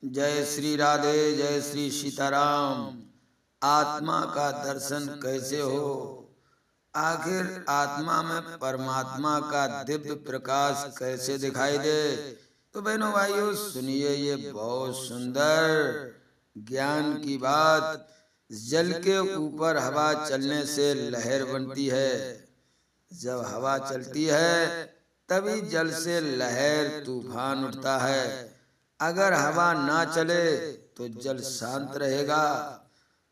जय श्री राधे, जय श्री सीताराम। आत्मा का दर्शन कैसे हो? आखिर आत्मा में परमात्मा का दिव्य प्रकाश कैसे दिखाई दे? तो बहनों भाइयों सुनिए ये बहुत सुंदर ज्ञान की बात। जल के ऊपर हवा चलने से लहर बनती है। जब हवा चलती है तभी जल से लहर तूफान उठता है। अगर हवा ना चले तो जल शांत रहेगा।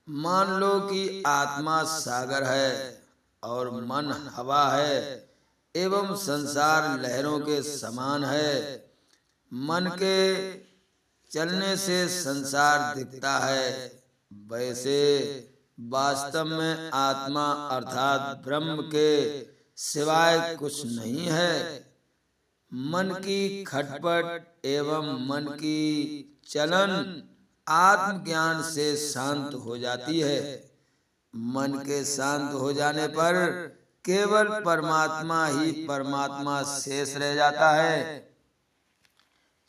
मान लो कि आत्मा सागर है और मन हवा है एवं संसार लहरों के समान है। मन के चलने से संसार दिखता है, वैसे वास्तव में आत्मा अर्थात ब्रह्म के सिवाय कुछ नहीं है। मन की खटपट एवं मन की चलन आत्मज्ञान से शांत हो जाती है। मन के शांत हो जाने पर केवल परमात्मा ही परमात्मा शेष रह जाता है।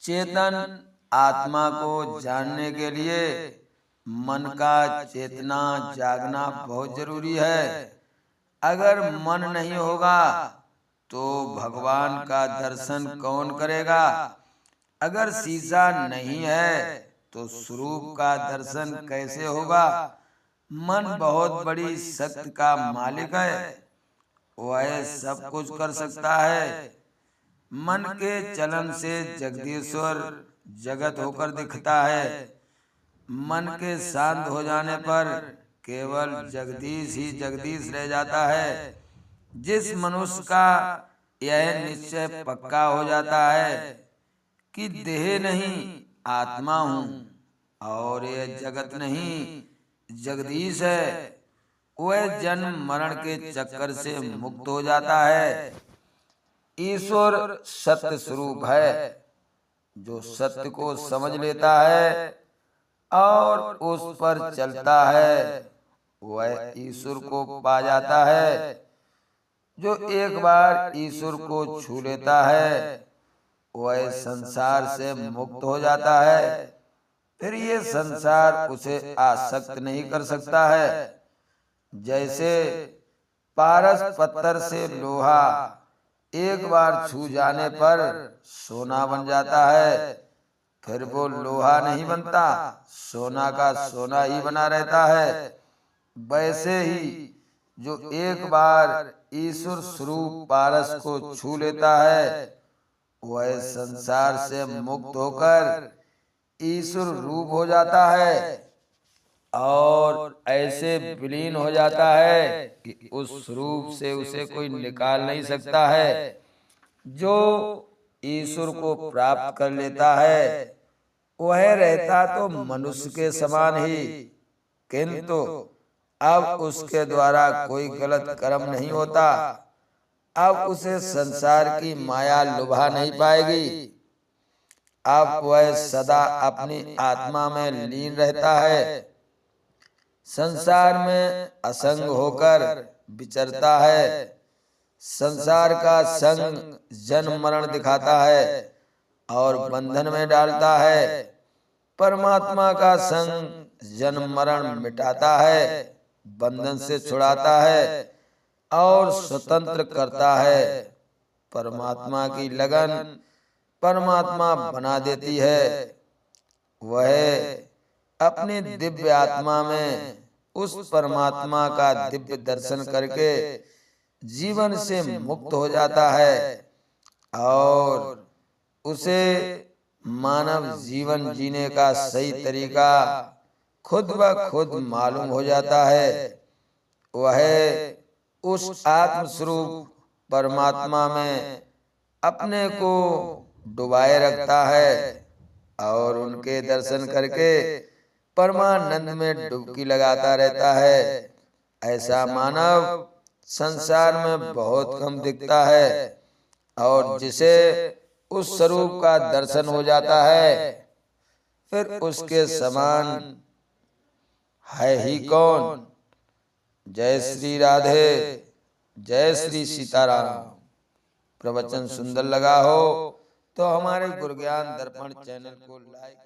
चेतन आत्मा को जानने के लिए मन का चेतना जागना बहुत जरूरी है। अगर मन नहीं होगा तो भगवान का दर्शन कौन करेगा? अगर शीशा नहीं है तो स्वरूप का दर्शन कैसे होगा? मन बहुत बड़ी शक्ति का मालिक है, वह सब कुछ कर सकता है। मन के चलन से जगदीश्वर जगत होकर दिखता है। मन के शांत हो जाने पर केवल जगदीश ही जगदीश रह जाता है। जिस मनुष्य का यह निश्चय पक्का हो जाता है कि देह नहीं आत्मा हूँ और यह जगत नहीं जगदीश है, वह जन्म मरण के चक्कर से मुक्त हो जाता है। ईश्वर सत्य स्वरूप है। जो सत्य को समझ लेता है और उस पर चलता है वह ईश्वर को पा जाता है। जो एक बार ईश्वर को छू लेता है वह संसार से मुक्त हो जाता है। फिर ये संसार उसे आसक्त नहीं कर सकता है। जैसे पारस पत्थर से लोहा एक बार छू जाने पर सोना बन जाता है, फिर वो लोहा नहीं बनता, सोना का सोना ही बना रहता है। वैसे ही जो एक बार ईश्वर स्वरूप पारस को छू लेता है वह संसार से मुक्त होकर ईश्वर रूप हो जाता है और ऐसे विलीन हो जाता है कि उस रूप से उसे कोई निकाल नहीं सकता है। जो ईश्वर को प्राप्त कर लेता है वह रहता तो मनुष्य के समान ही, किंतु अब उसके द्वारा कोई गलत कर्म नहीं होता। अब उसे संसार की माया लुभा नहीं पाएगी। अब वह सदा अपनी आत्मा में लीन रहता है। संसार में असंग होकर विचरता है। संसार का संग जन्म मरण दिखाता है और बंधन में डालता है। परमात्मा का संग जन्म मरण मिटाता है, बंधन से छुड़ाता है और स्वतंत्र करता है। परमात्मा की लगन परमात्मा बना देती है। वह अपनी दिव्य आत्मा में उस परमात्मा का दिव्य दर्शन करके जीवन से मुक्त हो जाता है और उसे मानव जीवन जीने का सही तरीका खुद ब खुद मालूम हो जाता है। वह उस आत्म स्वरूप परमात्मा में अपने को डुबाए रखता है और उनके दर्शन करके परमानंद में डुबकी लगाता रहता है। ऐसा मानव संसार में बहुत कम दिखता है और जिसे उस स्वरूप का दर्शन हो जाता है फिर उसके समान है ही कौन। जय श्री राधे, जय श्री सीताराम। प्रवचन सुंदर लगा हो तो हमारे गुरु ज्ञान दर्पण चैनल को लाइक